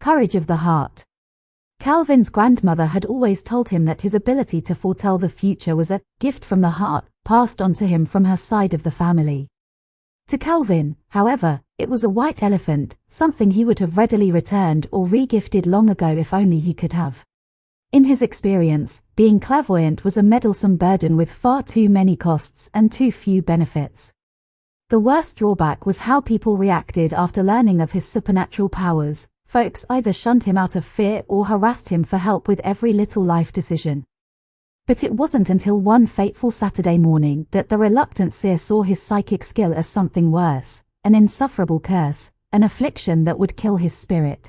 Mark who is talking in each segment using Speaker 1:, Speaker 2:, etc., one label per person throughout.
Speaker 1: Courage of the heart. Calvin's grandmother had always told him that his ability to foretell the future was a gift from the heart, passed on to him from her side of the family. To Calvin, however, it was a white elephant, something he would have readily returned or regifted long ago if only he could have. In his experience, being clairvoyant was a meddlesome burden with far too many costs and too few benefits. The worst drawback was how people reacted after learning of his supernatural powers. Folks either shunned him out of fear or harassed him for help with every little life decision. But it wasn't until one fateful Saturday morning that the reluctant seer saw his psychic skill as something worse, an insufferable curse, an affliction that would kill his spirit,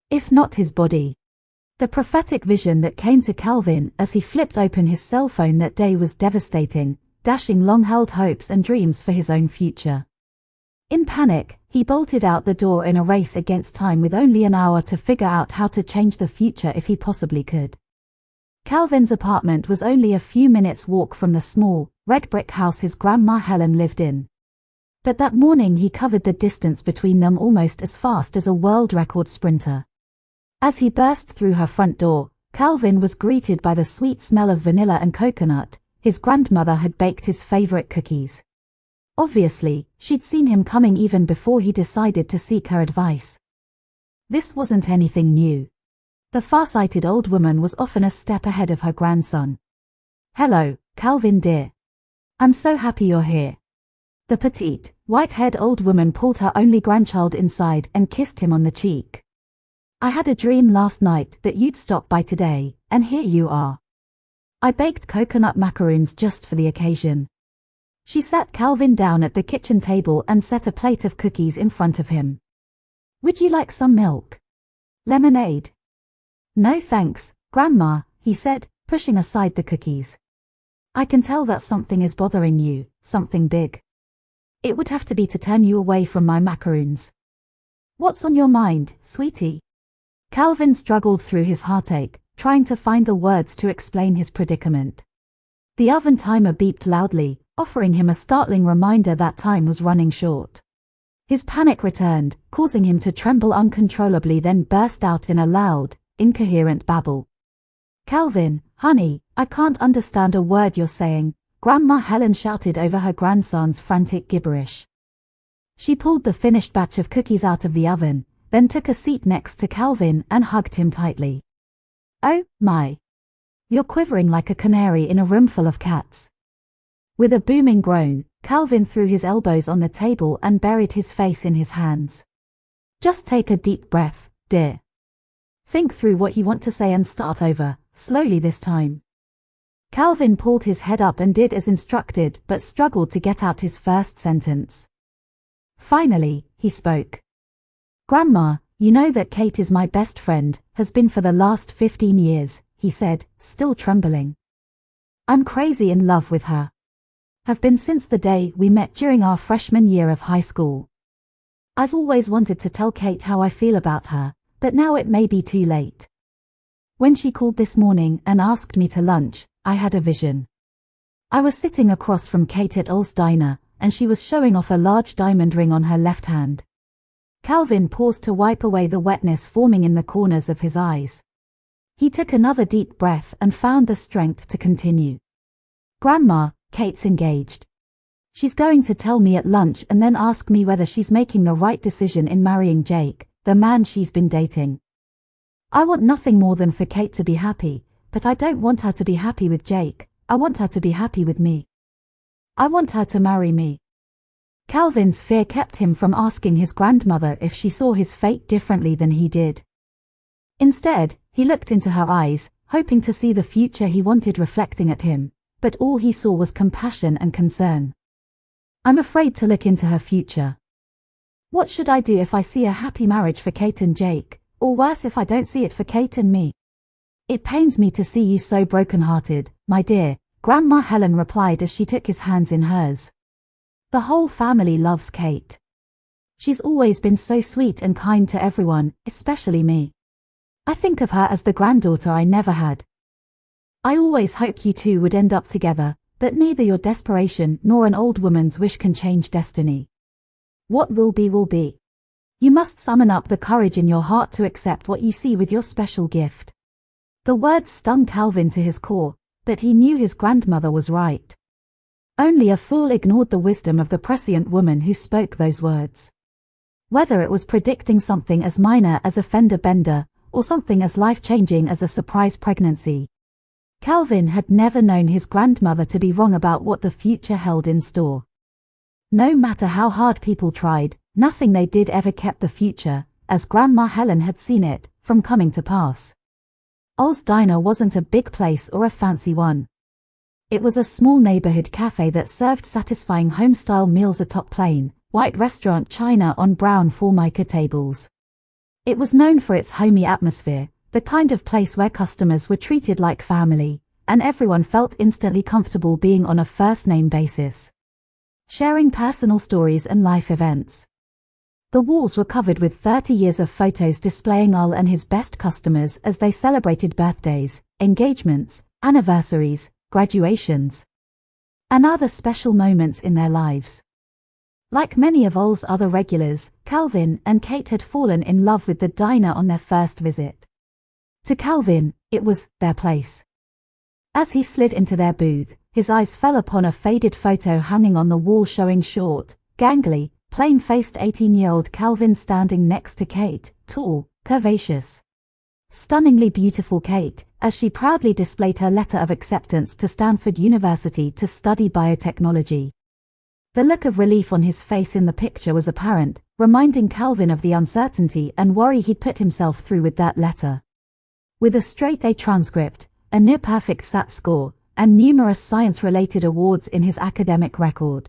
Speaker 1: if not his body. The prophetic vision that came to Calvin as he flipped open his cell phone that day was devastating, dashing long-held hopes and dreams for his own future. In panic, he bolted out the door in a race against time with only an hour to figure out how to change the future if he possibly could. Calvin's apartment was only a few minutes' walk from the small, red brick house his grandma Helen lived in. But that morning he covered the distance between them almost as fast as a world record sprinter. As he burst through her front door, Calvin was greeted by the sweet smell of vanilla and coconut. His grandmother had baked his favorite cookies. Obviously, she'd seen him coming even before he decided to seek her advice. This wasn't anything new. The far-sighted old woman was often a step ahead of her grandson. "Hello, Calvin dear. I'm so happy you're here." The petite, white-haired old woman pulled her only grandchild inside and kissed him on the cheek. "I had a dream last night that you'd stop by today, and here you are. I baked coconut macaroons just for the occasion." She sat Calvin down at the kitchen table and set a plate of cookies in front of him. "Would you like some milk? Lemonade?" "No thanks, Grandma," he said, pushing aside the cookies. "I can tell that something is bothering you, something big. It would have to be to turn you away from my macaroons." "What's on your mind, sweetie?" Calvin struggled through his heartache, trying to find the words to explain his predicament. The oven timer beeped loudly, offering him a startling reminder that time was running short. His panic returned, causing him to tremble uncontrollably, then burst out in a loud, incoherent babble. "Calvin, honey, I can't understand a word you're saying," Grandma Helen shouted over her grandson's frantic gibberish. She pulled the finished batch of cookies out of the oven, then took a seat next to Calvin and hugged him tightly. "Oh, my. You're quivering like a canary in a room full of cats." With a booming groan, Calvin threw his elbows on the table and buried his face in his hands. "Just take a deep breath, dear. Think through what you want to say and start over, slowly this time." Calvin pulled his head up and did as instructed, but struggled to get out his first sentence. Finally, he spoke. "Grandma, you know that Kate is my best friend, has been for the last 15 years, he said, still trembling. "I'm crazy in love with her. Have been since the day we met during our freshman year of high school. I've always wanted to tell Kate how I feel about her, but now it may be too late. When she called this morning and asked me to lunch, I had a vision. I was sitting across from Kate at Ul's diner, and she was showing off a large diamond ring on her left hand." Calvin paused to wipe away the wetness forming in the corners of his eyes. He took another deep breath and found the strength to continue. "Grandma, Kate's engaged. She's going to tell me at lunch and then ask me whether she's making the right decision in marrying Jake, the man she's been dating. I want nothing more than for Kate to be happy, but I don't want her to be happy with Jake. I want her to be happy with me. I want her to marry me." Calvin's fear kept him from asking his grandmother if she saw his fate differently than he did. Instead, he looked into her eyes, hoping to see the future he wanted reflecting at him, but all he saw was compassion and concern. "I'm afraid to look into her future. What should I do if I see a happy marriage for Kate and Jake, or worse if I don't see it for Kate and me? It pains me to see you so broken-hearted, my dear," Grandma Helen replied as she took his hands in hers. "The whole family loves Kate. She's always been so sweet and kind to everyone, especially me. I think of her as the granddaughter I never had. I always hoped you two would end up together, but neither your desperation nor an old woman's wish can change destiny. What will be will be. You must summon up the courage in your heart to accept what you see with your special gift. The words stung Calvin to his core, but he knew his grandmother was right. Only a fool ignored the wisdom of the prescient woman who spoke those words. Whether it was predicting something as minor as a fender bender, or something as life-changing as a surprise pregnancy, Calvin had never known his grandmother to be wrong about what the future held in store. No matter how hard people tried, nothing they did ever kept the future, as Grandma Helen had seen it, from coming to pass. Ol's Diner wasn't a big place or a fancy one. It was a small neighborhood cafe that served satisfying home-style meals atop plain, white restaurant china on brown formica tables. It was known for its homey atmosphere, the kind of place where customers were treated like family, and everyone felt instantly comfortable being on a first-name basis, sharing personal stories and life events. The walls were covered with 30 years of photos displaying Ol and his best customers as they celebrated birthdays, engagements, anniversaries, graduations, and other special moments in their lives. Like many of Ol's other regulars, Calvin and Kate had fallen in love with the diner on their first visit. To Calvin, it was their place. As he slid into their booth, his eyes fell upon a faded photo hanging on the wall showing short, gangly, plain-faced 18-year-old Calvin standing next to Kate, tall, curvaceous, stunningly beautiful Kate, as she proudly displayed her letter of acceptance to Stanford University to study biotechnology. The look of relief on his face in the picture was apparent, reminding Calvin of the uncertainty and worry he'd put himself through with that letter. With a straight A transcript, a near-perfect SAT score, and numerous science-related awards in his academic record,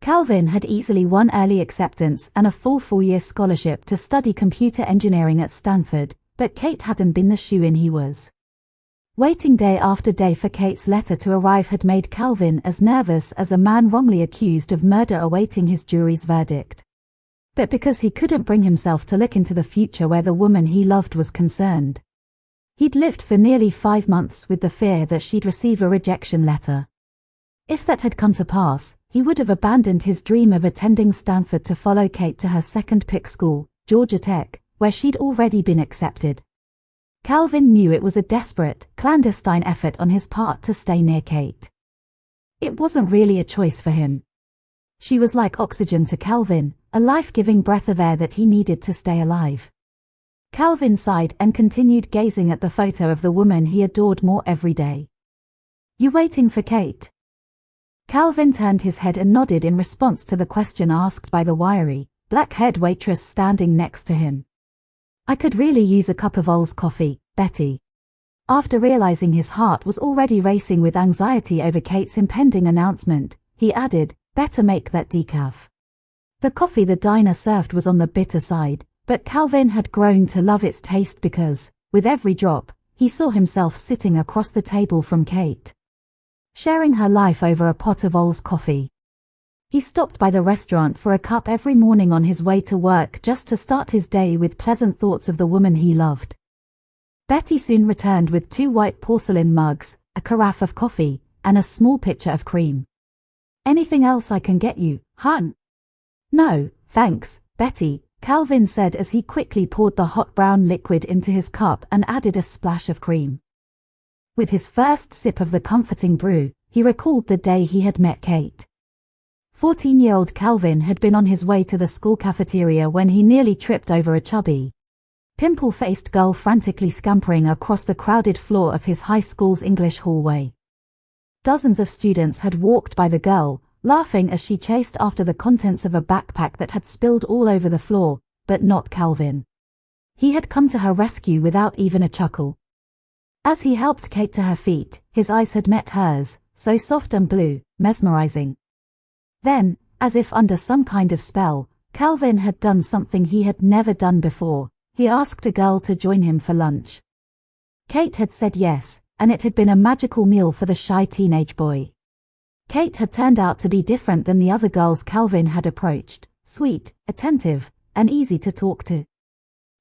Speaker 1: Calvin had easily won early acceptance and a full 4-year scholarship to study computer engineering at Stanford, but Kate hadn't been the shoo-in he was. Waiting day after day for Kate's letter to arrive had made Calvin as nervous as a man wrongly accused of murder awaiting his jury's verdict. But because he couldn't bring himself to look into the future where the woman he loved was concerned, he'd lived for nearly 5 months with the fear that she'd receive a rejection letter. If that had come to pass, he would have abandoned his dream of attending Stanford to follow Kate to her second-pick school, Georgia Tech, where she'd already been accepted. Calvin knew it was a desperate, clandestine effort on his part to stay near Kate. It wasn't really a choice for him. She was like oxygen to Calvin, a life-giving breath of air that he needed to stay alive. Calvin sighed and continued gazing at the photo of the woman he adored more every day. "You waiting for Kate?" Calvin turned his head and nodded in response to the question asked by the wiry, black-haired waitress standing next to him. "I could really use a cup of Ol's coffee, Betty." After realizing his heart was already racing with anxiety over Kate's impending announcement, he added, "Better make that decaf." The coffee the diner served was on the bitter side, but Calvin had grown to love its taste because, with every drop, he saw himself sitting across the table from Kate, sharing her life over a pot of Ol's coffee. He stopped by the restaurant for a cup every morning on his way to work just to start his day with pleasant thoughts of the woman he loved. Betty soon returned with 2 white porcelain mugs, a carafe of coffee, and a small pitcher of cream. "Anything else I can get you, hon?" "No, thanks, Betty," Calvin said as he quickly poured the hot brown liquid into his cup and added a splash of cream. With his first sip of the comforting brew, he recalled the day he had met Kate. 14-year-old Calvin had been on his way to the school cafeteria when he nearly tripped over a chubby, pimple-faced girl frantically scampering across the crowded floor of his high school's English hallway. Dozens of students had walked by the girl, laughing as she chased after the contents of a backpack that had spilled all over the floor, but not Calvin. He had come to her rescue without even a chuckle. As he helped Kate to her feet, his eyes had met hers, so soft and blue, mesmerizing. Then, as if under some kind of spell, Calvin had done something he had never done before. He asked a girl to join him for lunch. Kate had said yes, and it had been a magical meal for the shy teenage boy. Kate had turned out to be different than the other girls Calvin had approached, sweet, attentive, and easy to talk to.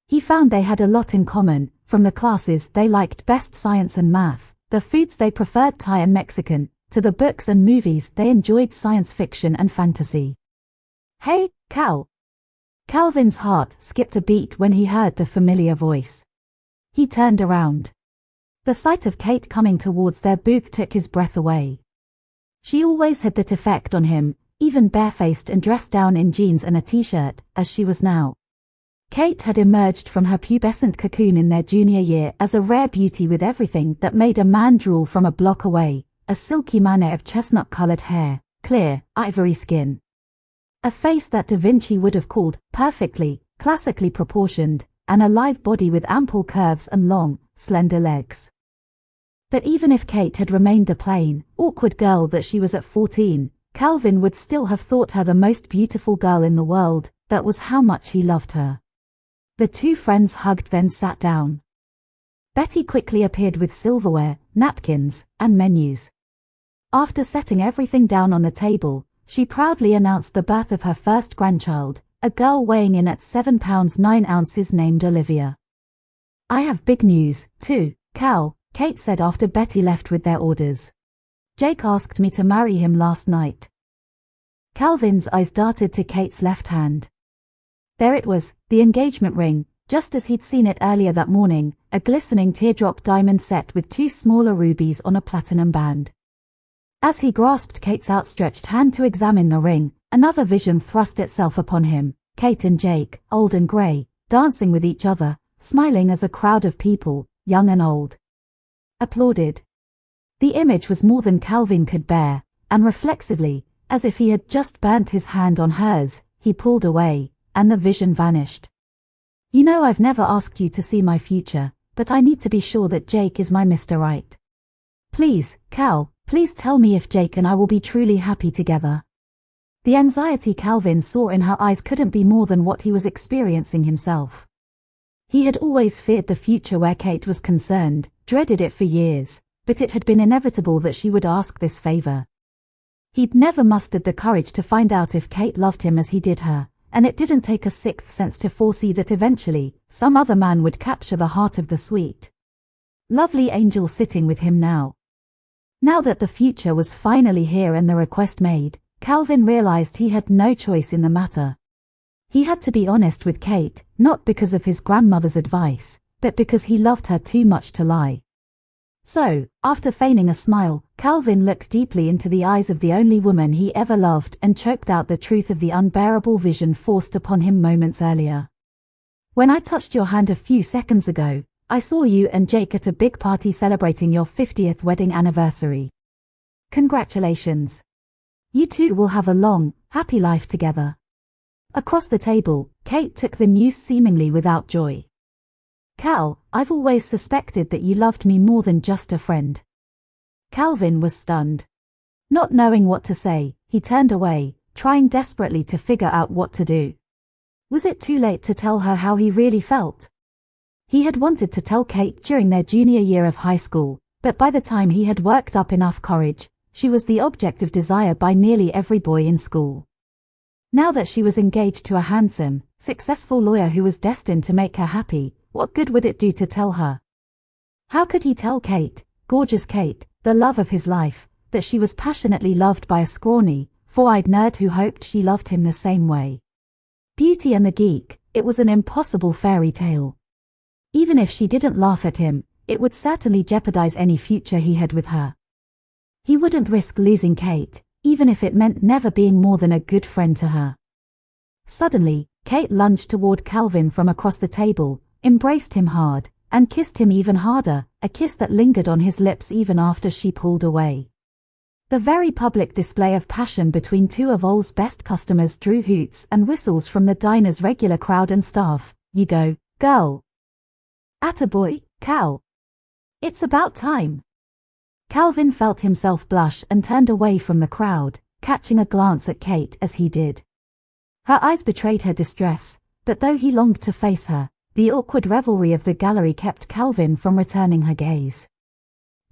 Speaker 1: He found they had a lot in common, from the classes they liked best, science and math, the foods they preferred Thai and Mexican, to the books and movies they enjoyed, science fiction and fantasy. "Hey, Cal." Calvin's heart skipped a beat when he heard the familiar voice. He turned around. The sight of Kate coming towards their booth took his breath away. She always had that effect on him, even barefaced and dressed down in jeans and a t-shirt, as she was now. Kate had emerged from her pubescent cocoon in their junior year as a rare beauty with everything that made a man drool from a block away, a silky mane of chestnut-colored hair, clear, ivory skin. A face that Da Vinci would have called perfectly, classically proportioned, and a lithe body with ample curves and long, slender legs. But even if Kate had remained the plain, awkward girl that she was at 14, Calvin would still have thought her the most beautiful girl in the world. That was how much he loved her. The two friends hugged, then sat down. Betty quickly appeared with silverware, napkins, and menus. After setting everything down on the table, she proudly announced the birth of her first grandchild, a girl weighing in at 7 pounds 9 ounces named Olivia. "I have big news, too, Cal," Kate said after Betty left with their orders. "Jake asked me to marry him last night." Calvin's eyes darted to Kate's left hand. There it was, the engagement ring, just as he'd seen it earlier that morning, a glistening teardrop diamond set with 2 smaller rubies on a platinum band. As he grasped Kate's outstretched hand to examine the ring, another vision thrust itself upon him, Kate and Jake, old and grey, dancing with each other, smiling as a crowd of people, young and old, applauded. The image was more than Calvin could bear, and reflexively, as if he had just burnt his hand on hers, he pulled away, and the vision vanished. "You know I've never asked you to see my future, but I need to be sure that Jake is my Mr. Right. Please, Cal, please tell me if Jake and I will be truly happy together." The anxiety Calvin saw in her eyes couldn't be more than what he was experiencing himself. He had always feared the future where Kate was concerned, dreaded it for years, but it had been inevitable that she would ask this favor. He'd never mustered the courage to find out if Kate loved him as he did her, and it didn't take a sixth sense to foresee that eventually, some other man would capture the heart of the sweet, lovely angel sitting with him now. Now that the future was finally here and the request made, Calvin realized he had no choice in the matter. He had to be honest with Kate, not because of his grandmother's advice, but because he loved her too much to lie. So, after feigning a smile, Calvin looked deeply into the eyes of the only woman he ever loved and choked out the truth of the unbearable vision forced upon him moments earlier. "When I touched your hand a few seconds ago, I saw you and Jake at a big party celebrating your 50th wedding anniversary. Congratulations. You two will have a long, happy life together." Across the table, Kate took the news seemingly without joy. "Cal, I've always suspected that you loved me more than just a friend." Calvin was stunned. Not knowing what to say, he turned away, trying desperately to figure out what to do. Was it too late to tell her how he really felt? He had wanted to tell Kate during their junior year of high school, but by the time he had worked up enough courage, she was the object of desire by nearly every boy in school. Now that she was engaged to a handsome, successful lawyer who was destined to make her happy, what good would it do to tell her? How could he tell Kate, gorgeous Kate, the love of his life, that she was passionately loved by a scrawny, four-eyed nerd who hoped she loved him the same way? Beauty and the Geek, it was an impossible fairy tale. Even if she didn't laugh at him, it would certainly jeopardize any future he had with her. He wouldn't risk losing Kate, even if it meant never being more than a good friend to her. Suddenly, Kate lunged toward Calvin from across the table, embraced him hard, and kissed him even harder, a kiss that lingered on his lips even after she pulled away. The very public display of passion between two of Oll's best customers drew hoots and whistles from the diner's regular crowd and staff. "You go, girl. Attaboy, Cal. It's about time." Calvin felt himself blush and turned away from the crowd, catching a glance at Kate as he did. Her eyes betrayed her distress, but though he longed to face her, the awkward revelry of the gallery kept Calvin from returning her gaze.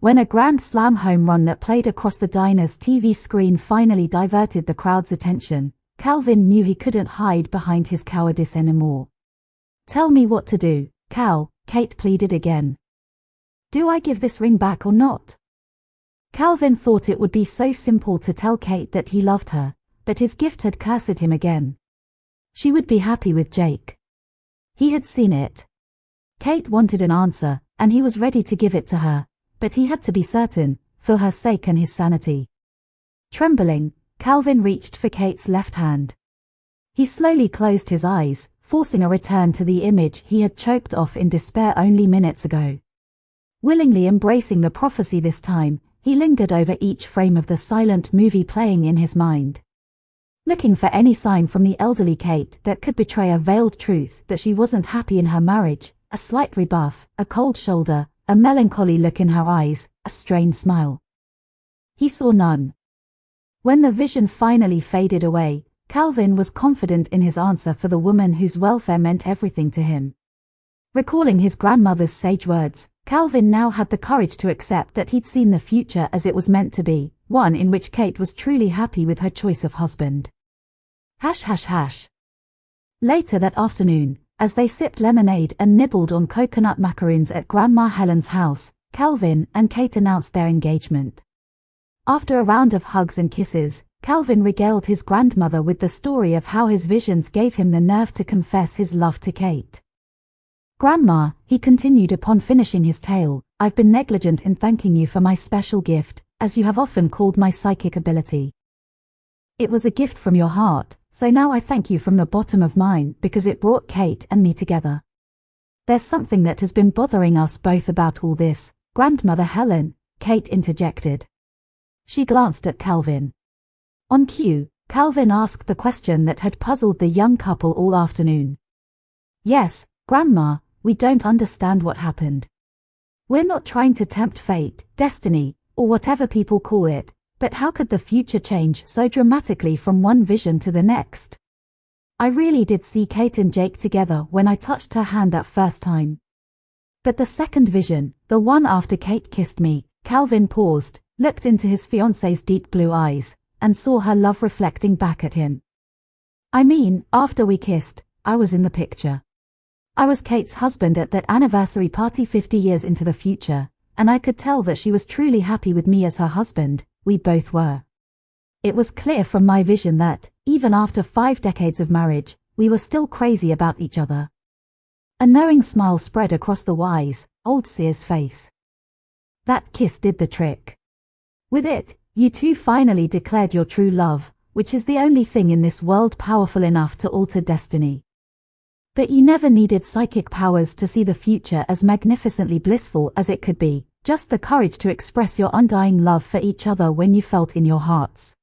Speaker 1: When a grand slam home run that played across the diner's TV screen finally diverted the crowd's attention, Calvin knew he couldn't hide behind his cowardice anymore. "Tell me what to do, Cal," Kate pleaded again. "Do I give this ring back or not?" Calvin thought it would be so simple to tell Kate that he loved her, but his gift had cursed him again. She would be happy with Jake. He had seen it. Kate wanted an answer, and he was ready to give it to her, but he had to be certain, for her sake and his sanity. Trembling, Calvin reached for Kate's left hand. He slowly closed his eyes, forcing a return to the image he had choked off in despair only minutes ago. Willingly embracing the prophecy this time, he lingered over each frame of the silent movie playing in his mind, looking for any sign from the elderly Kate that could betray a veiled truth that she wasn't happy in her marriage, a slight rebuff, a cold shoulder, a melancholy look in her eyes, a strained smile. He saw none. When the vision finally faded away, Calvin was confident in his answer for the woman whose welfare meant everything to him. Recalling his grandmother's sage words, Calvin now had the courage to accept that he'd seen the future as it was meant to be, one in which Kate was truly happy with her choice of husband. Hash hash hash. Later that afternoon, as they sipped lemonade and nibbled on coconut macaroons at Grandma Helen's house, Calvin and Kate announced their engagement. After a round of hugs and kisses, Calvin regaled his grandmother with the story of how his visions gave him the nerve to confess his love to Kate. Grandma, he continued upon finishing his tale, I've been negligent in thanking you for my special gift, as you have often called my psychic ability. It was a gift from your heart, so now I thank you from the bottom of mine because it brought Kate and me together. There's something that has been bothering us both about all this, Grandmother Helen, Kate interjected. She glanced at Calvin. On cue, Calvin asked the question that had puzzled the young couple all afternoon. Yes, Grandma, we don't understand what happened. We're not trying to tempt fate, destiny, or whatever people call it, but how could the future change so dramatically from one vision to the next? I really did see Kate and Jake together when I touched her hand that first time. But the second vision, the one after Kate kissed me, Calvin paused, looked into his fiancée's deep blue eyes, and saw her love reflecting back at him. I mean, after we kissed, I was in the picture. I was Kate's husband at that anniversary party 50 years into the future, and I could tell that she was truly happy with me as her husband, we both were. It was clear from my vision that, even after 5 decades of marriage, we were still crazy about each other. A knowing smile spread across the wise, old seer's face. That kiss did the trick. With it, you two finally declared your true love, which is the only thing in this world powerful enough to alter destiny. But you never needed psychic powers to see the future as magnificently blissful as it could be, just the courage to express your undying love for each other when you felt in your hearts.